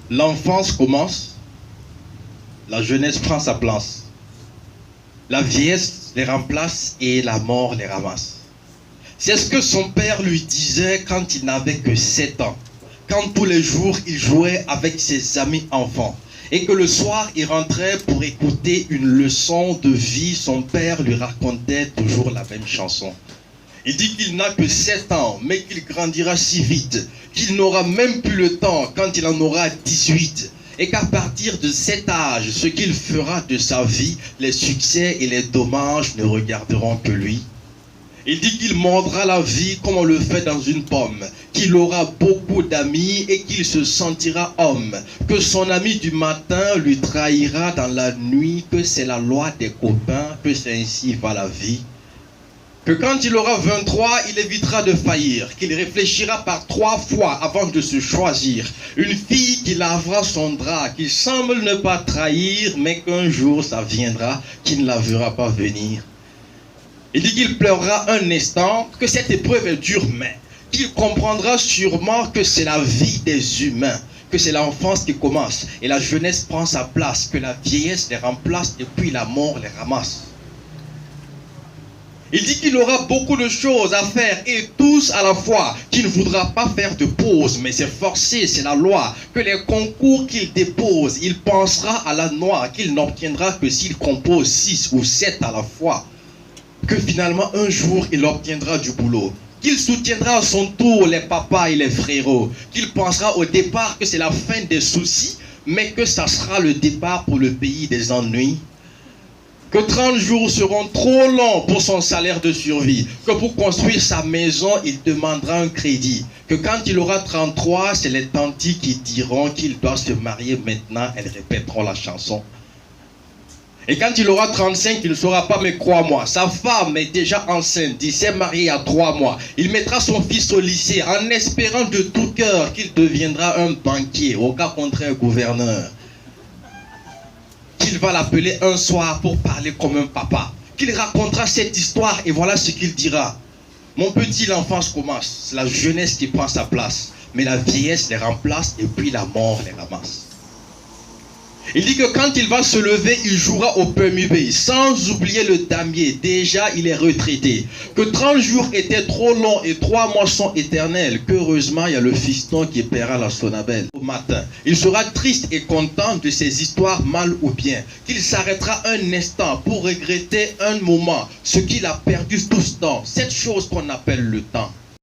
L'enfance commence, la jeunesse prend sa place. La vieillesse les remplace et la mort les ramasse. C'est ce que son père lui disait quand il n'avait que 7 ans. Quand tous les jours il jouait avec ses amis enfants. Et que le soir il rentrait pour écouter une leçon de vie, son père lui racontait toujours la même chanson. Il dit qu'il n'a que 7 ans, mais qu'il grandira si vite, qu'il n'aura même plus le temps quand il en aura 18. Et qu'à partir de cet âge, ce qu'il fera de sa vie, les succès et les dommages ne regarderont que lui. Il dit qu'il mordra la vie comme on le fait dans une pomme, qu'il aura beaucoup d'amis et qu'il se sentira homme, que son ami du matin lui trahira dans la nuit, que c'est la loi des copains, que c'est ainsi va la vie. Que quand il aura 23, il évitera de faillir, qu'il réfléchira par 3 fois avant de se choisir. Une fille qui lavera son drap, qu'il semble ne pas trahir, mais qu'un jour ça viendra, qu'il ne la verra pas venir. Il dit qu'il pleurera un instant, que cette épreuve est dure, mais qu'il comprendra sûrement que c'est la vie des humains, que c'est l'enfance qui commence, et la jeunesse prend sa place, que la vieillesse les remplace, et puis la mort les ramasse. Il dit qu'il aura beaucoup de choses à faire et tous à la fois, qu'il ne voudra pas faire de pause, mais c'est forcé, c'est la loi, que les concours qu'il dépose, il pensera à la noix, qu'il n'obtiendra que s'il compose 6 ou 7 à la fois, que finalement un jour il obtiendra du boulot, qu'il soutiendra à son tour les papas et les frérots, qu'il pensera au départ que c'est la fin des soucis, mais que ça sera le départ pour le pays des ennuis. Que 30 jours seront trop longs pour son salaire de survie. Que pour construire sa maison, il demandera un crédit. Que quand il aura 33, c'est les tantis qui diront qu'il doit se marier maintenant. Elles répéteront la chanson. Et quand il aura 35, il ne saura pas, mais crois-moi, sa femme est déjà enceinte. Il s'est marié il y a 3 mois. Il mettra son fils au lycée en espérant de tout cœur qu'il deviendra un banquier, au cas contraire gouverneur. Qu'il va l'appeler un soir pour parler comme un papa, qu'il racontera cette histoire et voilà ce qu'il dira. Mon petit, l'enfance commence, c'est la jeunesse qui prend sa place, mais la vieillesse les remplace et puis la mort les ramasse. Il dit que quand il va se lever, il jouera au PMUB, sans oublier le damier. Déjà, il est retraité. Que 30 jours étaient trop longs et 3 mois sont éternels. Qu'heureusement, il y a le fiston qui paiera la sonabelle. Au matin, il sera triste et content de ses histoires mal ou bien. Qu'il s'arrêtera un instant pour regretter un moment, ce qu'il a perdu tout ce temps. Cette chose qu'on appelle le temps.